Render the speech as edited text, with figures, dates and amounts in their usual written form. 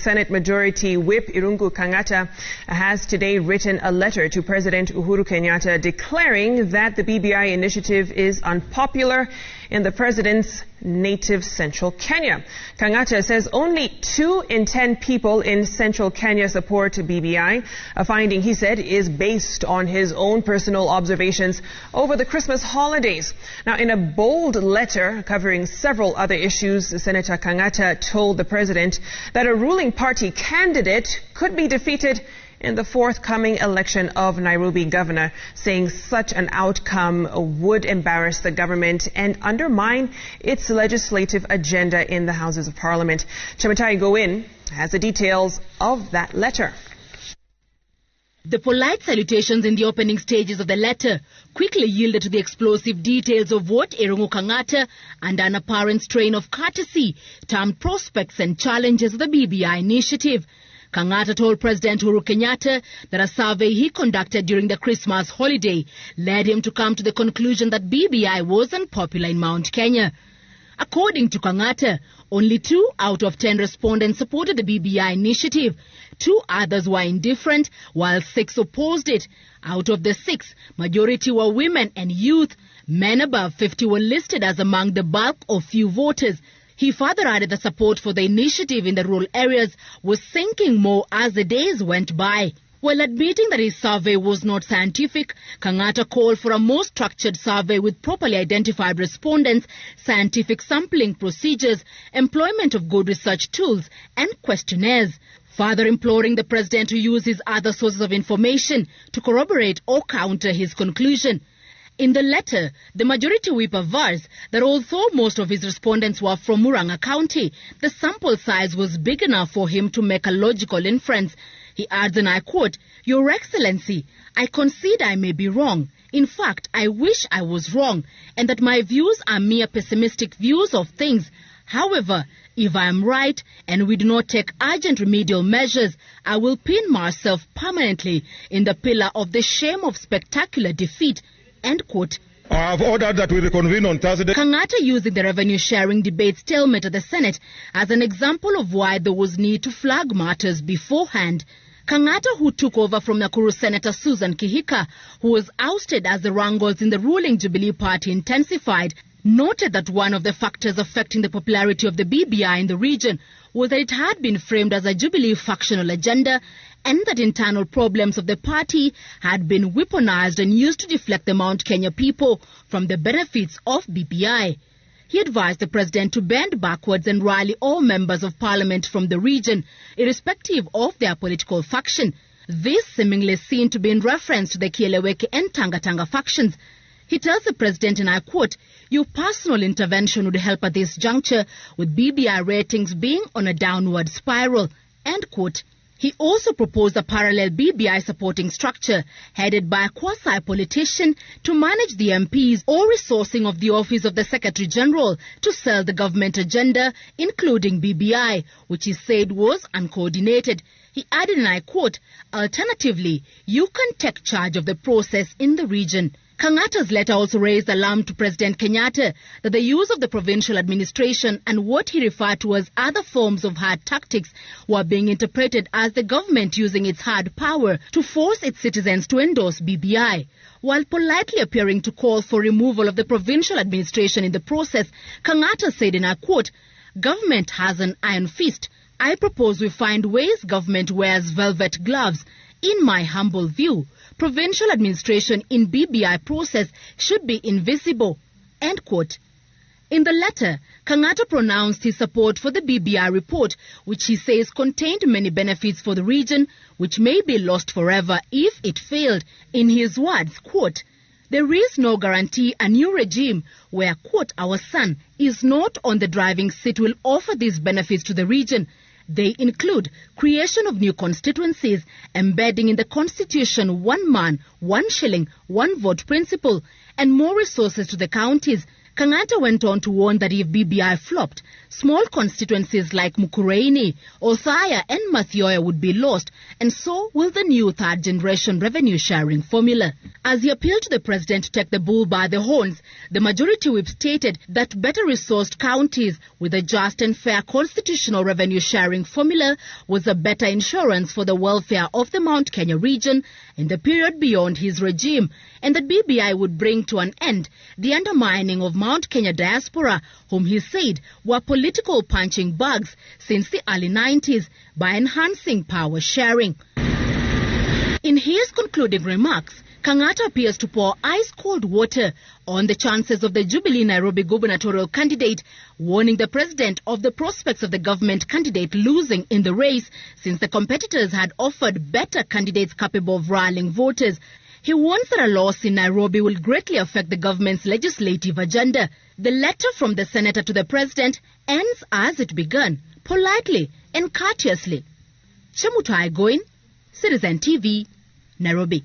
Senate Majority Whip Irungu Kangata has today written a letter to President Uhuru Kenyatta declaring that the BBI initiative is unpopular in the president's native central Kenya. Kangata says only 2 in 10 people in central Kenya support BBI, a finding he said is based on his own personal observations over the Christmas holidays. Now, in a bold letter covering several other issues, Senator Kangata told the president that a ruling party candidate could be defeated in the forthcoming election of Nairobi governor, saying such an outcome would embarrass the government and undermine its legislative agenda in the Houses of Parliament. Chamatai Gowin has the details of that letter. The polite salutations in the opening stages of the letter quickly yielded to the explosive details of what Irungu Kangata, under an apparent strain of courtesy, termed prospects and challenges of the BBI initiative. Kangata told President Uhuru Kenyatta that a survey he conducted during the Christmas holiday led him to come to the conclusion that BBI was unpopular in Mount Kenya. According to Kangata, only 2 out of 10 respondents supported the BBI initiative. 2 others were indifferent, while 6 opposed it. Out of the 6, majority were women and youth. Men above 50 were listed as among the bulk of few voters. He further added that support for the initiative in the rural areas was sinking more as the days went by. While admitting that his survey was not scientific, Kangata called for a more structured survey with properly identified respondents, scientific sampling procedures, employment of good research tools, and questionnaires, further imploring the president to use his other sources of information to corroborate or counter his conclusion. In the letter, the majority whip avers that although most of his respondents were from Murang'a County, the sample size was big enough for him to make a logical inference. He adds, and I quote, "Your Excellency, I concede I may be wrong. In fact, I wish I was wrong, and that my views are mere pessimistic views of things. However, if I am right and we do not take urgent remedial measures, I will pin myself permanently in the pillar of the shame of spectacular defeat." End quote. I have ordered that we reconvene on Thursday. Kangata using the revenue sharing debate stalemate at the Senate as an example of why there was need to flag matters beforehand. Kangata, who took over from Nakuru Senator Susan Kihika, who was ousted as the wrangles in the ruling Jubilee Party intensified, noted that one of the factors affecting the popularity of the BBI in the region was that it had been framed as a Jubilee factional agenda and that internal problems of the party had been weaponized and used to deflect the Mount Kenya people from the benefits of BBI. He advised the president to bend backwards and rally all members of parliament from the region, irrespective of their political faction. This seemingly seen to be in reference to the Kieleweke and Tanga factions. He tells the president, and I quote, "Your personal intervention would help at this juncture, with BBI ratings being on a downward spiral." End quote. He also proposed a parallel BBI supporting structure headed by a quasi-politician to manage the MPs or resourcing of the office of the Secretary General to sell the government agenda, including BBI, which he said was uncoordinated. He added, and I quote, "Alternatively, you can take charge of the process in the region." Kangata's letter also raised alarm to President Kenyatta that the use of the provincial administration and what he referred to as other forms of hard tactics were being interpreted as the government using its hard power to force its citizens to endorse BBI. While politely appearing to call for removal of the provincial administration in the process, Kangata said, and I quote, "Government has an iron fist. I propose we find ways government wears velvet gloves. In my humble view, provincial administration in BBI process should be invisible." End quote. In the letter, Kangata pronounced his support for the BBI report, which he says contained many benefits for the region, which may be lost forever if it failed. In his words, quote, "There is no guarantee a new regime where, quote, our son is not on the driving seat will offer these benefits to the region. They include creation of new constituencies, embedding in the constitution 1 man, 1 shilling, 1 vote principle, and more resources to the counties. Kangata went on to warn that if BBI flopped, small constituencies like Mukurweini, Othaya and Mathioya would be lost, and so will the new third-generation revenue-sharing formula. As he appealed to the president to take the bull by the horns, the majority whip stated that better-resourced counties with a just and fair constitutional revenue-sharing formula was a better insurance for the welfare of the Mount Kenya region in the period beyond his regime, and that BBI would bring to an end the undermining of Mount Kenya diaspora, whom he said were political punching bags since the early 90s, by enhancing power sharing. In his concluding remarks, Kangata appears to pour ice-cold water on the chances of the Jubilee Nairobi gubernatorial candidate, warning the president of the prospects of the government candidate losing in the race since the competitors had offered better candidates capable of rallying voters. He warns that a loss in Nairobi will greatly affect the government's legislative agenda. The letter from the senator to the president ends as it began, politely and courteously. Chemutai Goin, Citizen TV, Nairobi.